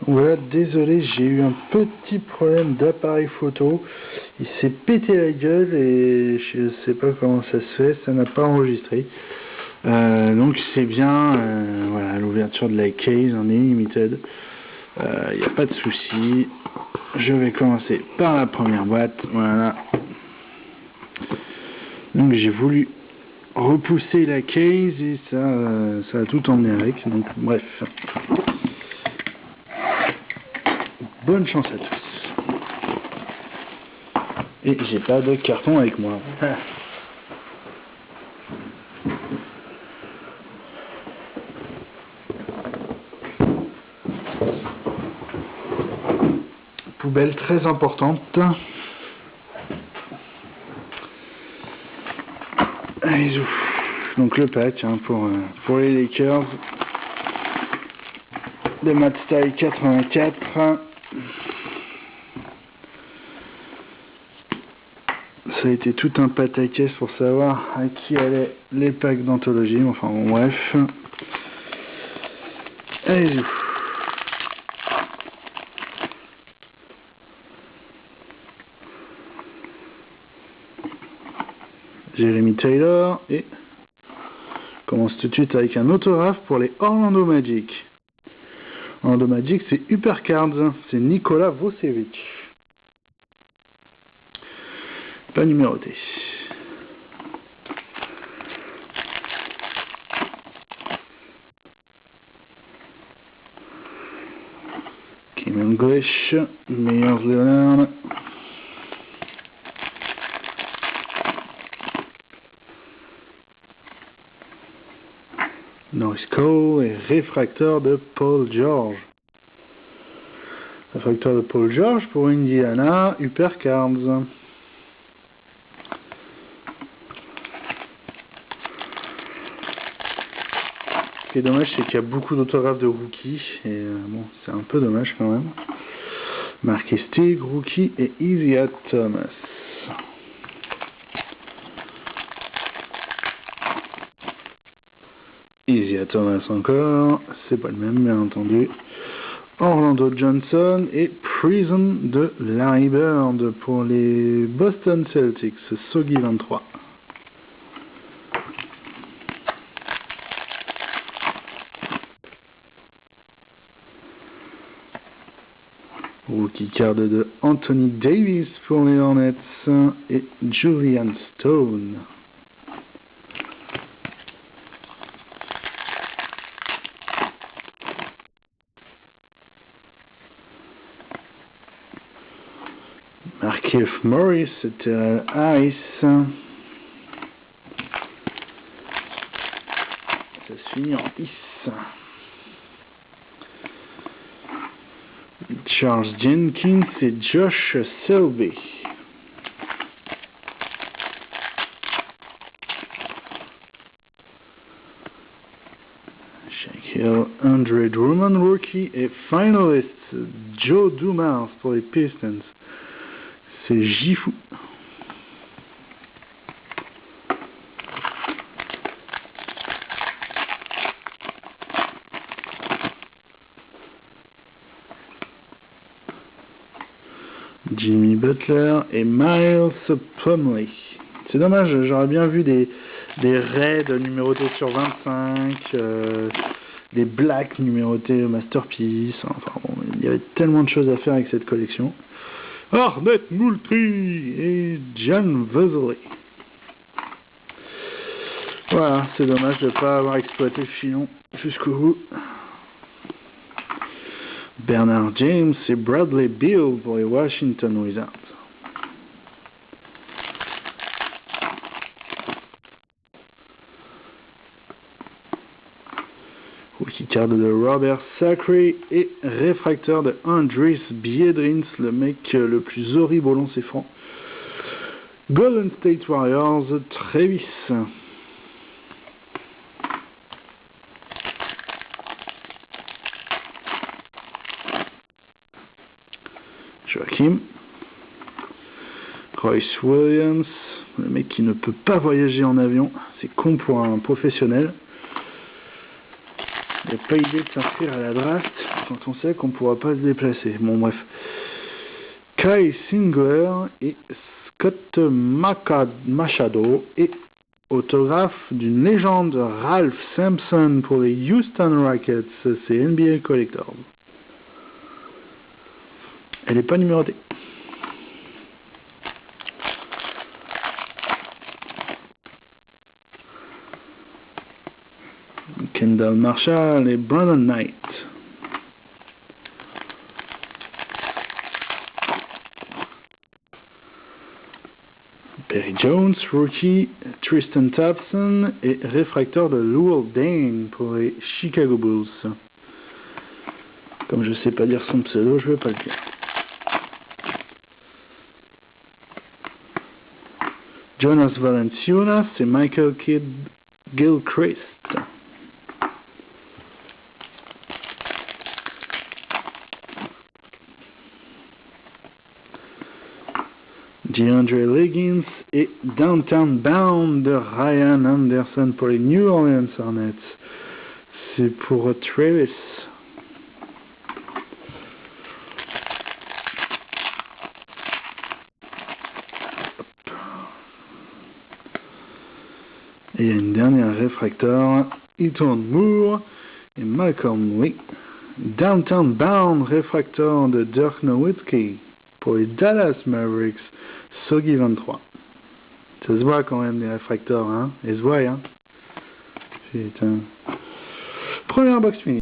Voilà, désolé, j'ai eu un petit problème d'appareil photo. Il s'est pété la gueule et je sais pas comment ça se fait, ça n'a pas enregistré. Donc c'est bien, voilà, l'ouverture de la case en Unlimited. Il n'y a pas de souci. Je vais commencer par la première boîte, voilà. Donc j'ai voulu repousser la case et ça a tout emmené avec, donc bref. Bonne chance à tous. Et j'ai pas de carton avec moi. Poubelle très importante. Allez, donc le pack hein, pour les Lakers de Matt Style 84. Ça a été tout un pataquès pour savoir à qui allaient les packs d'anthologie. Enfin bon, bref. Allez, Jeremy Taylor et on commence tout de suite avec un autographe pour les Orlando Magic. Orlando Magic, c'est Hypercards, c'est Nikola Vucevic. Pas numéroté. Kim English, Myers Leonard. Norris Cole et réfracteur de Paul George. Réfracteur de Paul George pour Indiana, Hypercards. Ce qui est dommage, c'est qu'il y a beaucoup d'autographes de rookies, et bon, c'est un peu dommage quand même. Marqué Stig, rookie et Isaiah Thomas. Isaiah Thomas encore, c'est pas le même bien entendu. Orlando Johnson et Prison de Larry Bird pour les Boston Celtics, Sogi 23. Rookie card de Anthony Davis pour les Hornets et Julian Stone. Markieff Morris et Terrell Harris. Ça se finit en is. Charles Jenkins et Josh Selby. Shaquille Andre Drummond rookie et finalist Joe Dumars pour les Pistons. C'est Gifu. Jimmy Butler et Miles Plumlee. C'est dommage, j'aurais bien vu des raids numérotés sur 25, des blacks numérotés Masterpiece. Enfin bon, il y avait tellement de choses à faire avec cette collection. Arnett Moultrie et Jan Vesely. Voilà, c'est dommage de ne pas avoir exploité le filon jusqu'au bout. Bernard James et Bradley Beal pour les Washington Wizards. Rookie card de Robert Sacre et réfracteur de Andris Biedrins, le mec le plus horrible au lancer franc. Golden State Warriors, Travis. Joachim. Royce Williams, le mec qui ne peut pas voyager en avion, c'est con pour un professionnel. Il n'y a pas idée de s'inscrire à la draft quand on sait qu'on ne pourra pas se déplacer. Bon, bref. Kai Singer et Scott Machado et autographe d'une légende, Ralph Sampson pour les Houston Rockets. C'est NBA Collector. Elle n'est pas numérotée. Kendall Marshall et Brandon Knight. Perry Jones, rookie, Tristan Thompson et réfracteur de Luol Deng pour les Chicago Bulls. Comme je sais pas dire son pseudo, je vais pas le dire. Jonas Valanciunas et Michael Kidd Gilchrist. DeAndre Liggins et Downtown Bound de Ryan Anderson pour les New Orleans Hornets. C'est pour Travis. Et il y a une dernière réfracteur, Eton Moore et Malcolm Lee. Downtown Bound réfracteur de Dirk Nowitzki pour les Dallas Mavericks. Soggy 23. Ça se voit quand même les réfracteurs, hein. Ils se voient, hein. Putain. Première box finie.